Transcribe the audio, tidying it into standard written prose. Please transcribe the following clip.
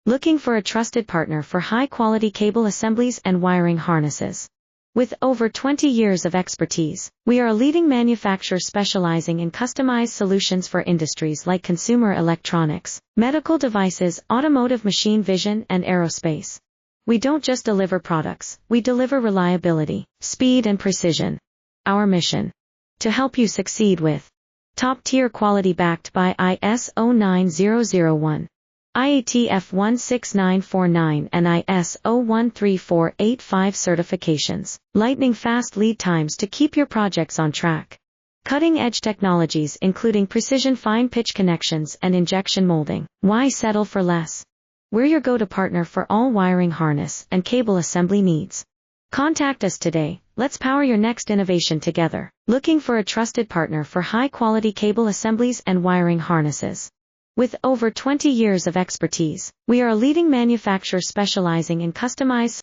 Looking for a trusted partner for high-quality cable assemblies and wiring harnesses? With over 20 years of expertise, we are a leading manufacturer specializing in customized solutions for industries like consumer electronics, medical devices, automotive machine vision, and aerospace. We don't just deliver products, we deliver reliability, speed, and precision. Our mission: to help you succeed with top-tier quality backed by ISO 9001. IATF 16949 and ISO 13485 certifications, lightning-fast lead times to keep your projects on track. Cutting-edge technologies including precision fine-pitch connections and injection molding. Why settle for less? We're your go-to partner for all wiring harness and cable assembly needs. Contact us today. Let's power your next innovation together. Looking for a trusted partner for high-quality cable assemblies and wiring harnesses? With over 20 years of expertise, we are a leading manufacturer specializing in customized